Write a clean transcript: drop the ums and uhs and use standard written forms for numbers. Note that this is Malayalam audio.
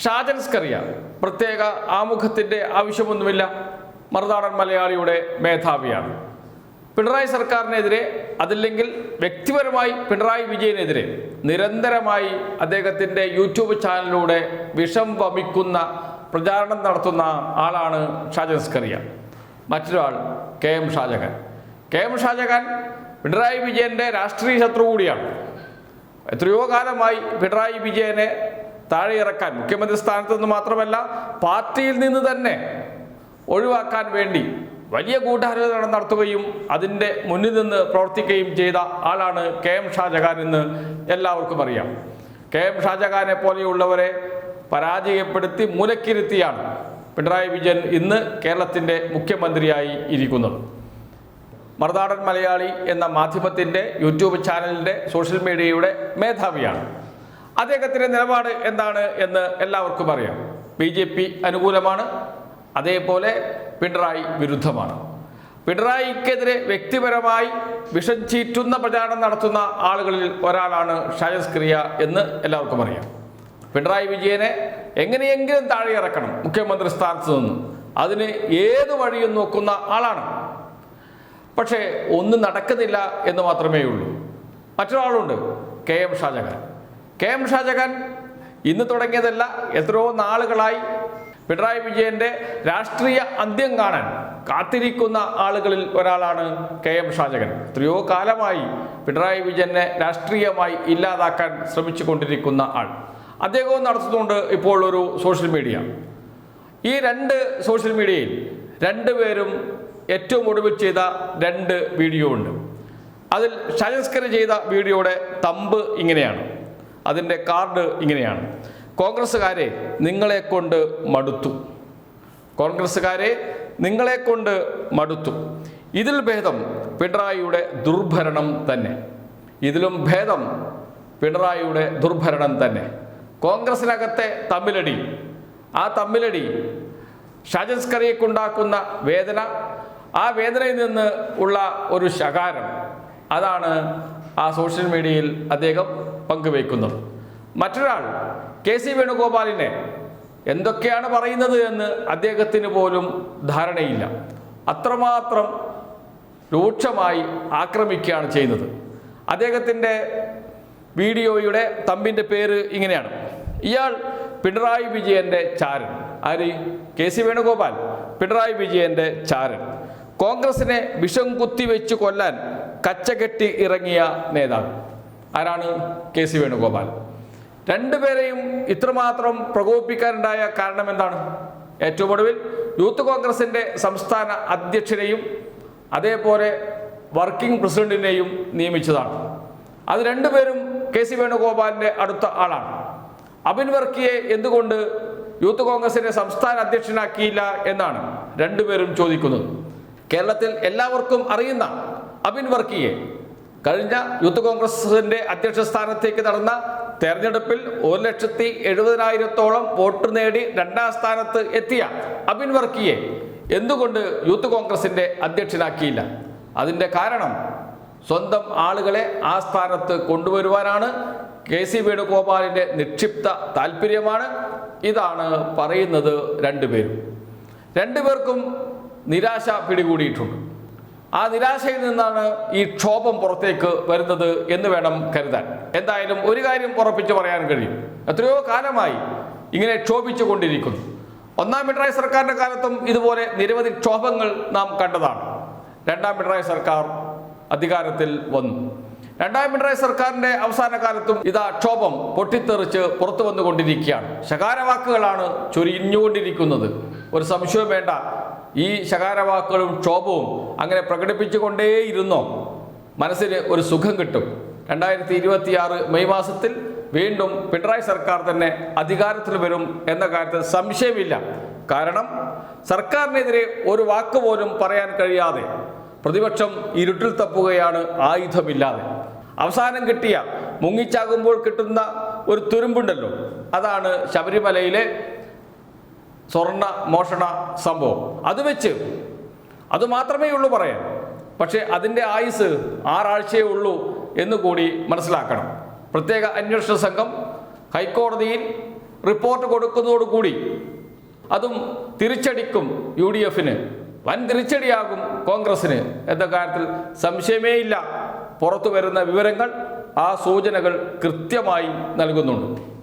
ഷാജൻ സ്കറിയ പ്രത്യേക ആമുഖത്തിൻ്റെ ആവശ്യമൊന്നുമില്ല. മറുനാടൻ മലയാളിയുടെ മേധാവിയാണ്. പിണറായി സർക്കാരിനെതിരെ, അതല്ലെങ്കിൽ വ്യക്തിപരമായി പിണറായി വിജയനെതിരെ നിരന്തരമായി അദ്ദേഹത്തിൻ്റെ യൂട്യൂബ് ചാനലിലൂടെ വിഷം വമിക്കുന്ന പ്രചാരണം നടത്തുന്ന ആളാണ് ഷാജൻ സ്കറിയ. മറ്റൊരാൾ KM ഷാജഹാൻ. KM ഷാജഹാൻ പിണറായി വിജയൻ്റെ രാഷ്ട്രീയ ശത്രു കൂടിയാണ്. എത്രയോ കാലമായി പിണറായി വിജയനെ താഴെ ഇറക്കാൻ, മുഖ്യമന്ത്രി സ്ഥാനത്ത് നിന്ന് മാത്രമല്ല പാർട്ടിയിൽ നിന്ന് തന്നെ ഒഴിവാക്കാൻ വേണ്ടി വലിയ ഗൂഢാലോചന നടത്തുകയും അതിൻ്റെ മുന്നിൽ നിന്ന് പ്രവർത്തിക്കുകയും ചെയ്ത ആളാണ് KM ഷാജഹാൻ എന്ന് എല്ലാവർക്കും അറിയാം. KM ഷാജഹാനെ പോലെയുള്ളവരെ പരാജയപ്പെടുത്തി മൂലക്കിരുത്തിയാണ് പിണറായി വിജയൻ ഇന്ന് കേരളത്തിൻ്റെ മുഖ്യമന്ത്രിയായി ഇരിക്കുന്നത്. മറുനാടൻ മലയാളി എന്ന മാധ്യമത്തിൻ്റെ യൂട്യൂബ് ചാനലിൻ്റെ സോഷ്യൽ മീഡിയയുടെ മേധാവിയാണ്. അദ്ദേഹത്തിൻ്റെ നിലപാട് എന്താണ് എന്ന് എല്ലാവർക്കും അറിയാം. BJP അനുകൂലമാണ്, അതേപോലെ പിണറായി വിരുദ്ധമാണ്. പിണറായിക്കെതിരെ വ്യക്തിപരമായി വിഷം ചീറ്റുന്ന പ്രചാരണം നടത്തുന്ന ആളുകളിൽ ഒരാളാണ് ഷാജൻ സ്കറിയ എന്ന് എല്ലാവർക്കും അറിയാം. പിണറായി വിജയനെ എങ്ങനെയെങ്കിലും താഴെ ഇറക്കണം മുഖ്യമന്ത്രി സ്ഥാനത്ത് നിന്ന്, അതിന് ഏത് വഴിയും നോക്കുന്ന ആളാണ്. പക്ഷേ ഒന്നും നടക്കുന്നില്ല എന്ന് മാത്രമേ ഉള്ളൂ. മറ്റൊരാളുണ്ട്, KM ഷാജഹാൻ. KM ഷാജഹാൻ ഇന്ന് തുടങ്ങിയതല്ല, എത്രയോ നാളുകളായി പിണറായി വിജയൻ്റെ രാഷ്ട്രീയ അന്ത്യം കാണാൻ കാത്തിരിക്കുന്ന ആളുകളിൽ ഒരാളാണ് KM ഷാജഹാൻ. എത്രയോ കാലമായി പിണറായി വിജയനെ രാഷ്ട്രീയമായി ഇല്ലാതാക്കാൻ ശ്രമിച്ചു കൊണ്ടിരിക്കുന്ന ആൾ. അദ്ദേഹവും നടത്തുന്നുണ്ട് ഇപ്പോൾ ഒരു സോഷ്യൽ മീഡിയ. ഈ രണ്ട് സോഷ്യൽ മീഡിയയിൽ രണ്ടുപേരും ഏറ്റവും ഒടുവിൽ ചെയ്ത 2 വീഡിയോ ഉണ്ട്. അതിൽ ഷാജൻ സ്കറിയ ചെയ്ത വീഡിയോയുടെ തമ്പ് ഇങ്ങനെയാണ്, അതിൻ്റെ കാർഡ് ഇങ്ങനെയാണ്: കോൺഗ്രസ്സുകാരെ നിങ്ങളെ കൊണ്ട് മടുത്തു, കോൺഗ്രസ്സുകാരെ നിങ്ങളെ കൊണ്ട് മടുത്തു, ഇതിൽ ഭേദം പിണറായിയുടെ ദുർഭരണം തന്നെ, ഇതിലും ഭേദം പിണറായിയുടെ ദുർഭരണം തന്നെ. കോൺഗ്രസിനകത്തെ തമ്മിലടി, ആ തമ്മിലടി ഷാജൻ സ്കറിയക്കുണ്ടാക്കുന്ന വേദന, ആ വേദനയിൽ നിന്ന് ഉള്ള ഒരു ശകാരം, അതാണ് ആ സോഷ്യൽ മീഡിയയിൽ അദ്ദേഹം പങ്കുവയ്ക്കുന്നത്. മറ്റൊരാൾ KC വേണുഗോപാലിനെ എന്തൊക്കെയാണ് പറയുന്നത് എന്ന് അദ്ദേഹത്തിന് പോലും ധാരണയില്ല. അത്രമാത്രം രൂക്ഷമായി ആക്രമിക്കുകയാണ് ചെയ്യുന്നത്. അദ്ദേഹത്തിൻ്റെ വീഡിയോയുടെ തമ്പിൻ്റെ പേര് ഇങ്ങനെയാണ്: ഇയാൾ പിണറായി വിജയൻ്റെ ചാരൻ. ആര്? KC വേണുഗോപാൽ പിണറായി വിജയൻ്റെ ചാരൻ. കോൺഗ്രസിനെ വിഷം കുത്തിവെച്ച് കൊല്ലാൻ കച്ചകെട്ടി ഇറങ്ങിയ നേതാവ്. ആരാണ്? KC വേണുഗോപാൽ. രണ്ടുപേരെയും ഇത്രമാത്രം പ്രകോപിപ്പിക്കാനുണ്ടായ കാരണം എന്താണ്? ഏറ്റവും ഒടുവിൽ യൂത്ത് കോൺഗ്രസിൻ്റെ സംസ്ഥാന അധ്യക്ഷനെയും അതേപോലെ വർക്കിംഗ് പ്രസിഡന്റിനെയും നിയമിച്ചതാണ്. അത് രണ്ടുപേരും KC വേണുഗോപാലിൻ്റെ അടുത്ത ആളാണ്. അബിൻ വർക്കിയെ എന്തുകൊണ്ട് യൂത്ത് കോൺഗ്രസിൻ്റെ സംസ്ഥാന അധ്യക്ഷനാക്കിയില്ല എന്നാണ് രണ്ടുപേരും ചോദിക്കുന്നത്. കേരളത്തിൽ എല്ലാവർക്കും അറിയുന്ന അബിൻ വർക്കിയെ കഴിഞ്ഞ യൂത്ത് കോൺഗ്രസിൻ്റെ അധ്യക്ഷ സ്ഥാനത്തേക്ക് നടന്ന തെരഞ്ഞെടുപ്പിൽ 1,70,000-ഓളം വോട്ട് നേടി 2ാം സ്ഥാനത്ത് എത്തിയ അബിൻ വർക്കിയെ എന്തുകൊണ്ട് യൂത്ത് കോൺഗ്രസിൻ്റെ അധ്യക്ഷനാക്കിയില്ല? അതിൻ്റെ കാരണം സ്വന്തം ആളുകളെ ആ സ്ഥാനത്ത് കൊണ്ടുവരുവാനാണ്. KC വേണുഗോപാലിൻ്റെ നിക്ഷിപ്ത താല്പര്യമാണ്. ഇതാണ് പറയുന്നത് രണ്ടുപേർക്കും നിരാശ പിടികൂടിയിട്ടുണ്ട്. ആ നിരാശയിൽ നിന്നാണ് ഈ ക്ഷോഭം പുറത്തേക്ക് വരുന്നത് എന്ന് വേണം കരുതാൻ. എന്തായാലും ഒരു കാര്യം ഉറപ്പിച്ച് പറയാൻ കഴിയും: എത്രയോ കാലമായി ഇങ്ങനെ ക്ഷോഭിച്ചു കൊണ്ടിരിക്കുന്നു. 1ാം പിണറായി സർക്കാരിൻ്റെ കാലത്തും ഇതുപോലെ നിരവധി ക്ഷോഭങ്ങൾ നാം കണ്ടതാണ്. 2ാം പിണറായി സർക്കാർ അധികാരത്തിൽ വന്നു. 2ാം പിണറായി സർക്കാരിൻ്റെ അവസാന കാലത്തും ഇതാ ക്ഷോഭം പൊട്ടിത്തെറിച്ച് പുറത്തു വന്നുകൊണ്ടിരിക്കുകയാണ്. ശകാരവാക്കുകളാണ് ചൊരിഞ്ഞുകൊണ്ടിരിക്കുന്നത്. ഒരു സംശയവും വേണ്ട, ഈ ശകാരവാക്കുകളും ക്ഷോഭവും അങ്ങനെ പ്രകടിപ്പിച്ചുകൊണ്ടേയിരുന്നോ മനസ്സിന് ഒരു സുഖം കിട്ടും. 2026 മെയ് മാസത്തിൽ വീണ്ടും പിണറായി സർക്കാർ തന്നെ അധികാരത്തിൽ വരും എന്ന കാര്യത്തിൽ സംശയമില്ല. കാരണം സർക്കാരിനെതിരെ ഒരു വാക്ക് പോലും പറയാൻ കഴിയാതെ പ്രതിപക്ഷം ഇരുട്ടിൽ തപ്പുകയാണ് ആയുധമില്ലാതെ. അവസാനം കിട്ടിയ, മുങ്ങിച്ചാകുമ്പോൾ കിട്ടുന്ന ഒരു തുരുമ്പുണ്ടല്ലോ, അതാണ് ശബരിമലയിലെ സ്വർണ്ണ മോഷണ സംഭവം. അത് വെച്ച് അത് മാത്രമേ ഉള്ളൂ പറയാൻ. പക്ഷേ അതിൻ്റെ ആയുസ് 6 ആഴ്ചയേ ഉള്ളൂ എന്നുകൂടി മനസ്സിലാക്കണം. പ്രത്യേക അന്വേഷണ സംഘം ഹൈക്കോടതിയിൽ റിപ്പോർട്ട് കൊടുക്കുന്നതോടുകൂടി അതും തിരിച്ചടിക്കും UDFന്, വൻ തിരിച്ചടിയാകും കോൺഗ്രസിന് എന്ന കാര്യത്തിൽ സംശയമേയില്ല. പുറത്തു വരുന്ന വിവരങ്ങൾ ആ സൂചനകൾ കൃത്യമായി നൽകുന്നുണ്ട്.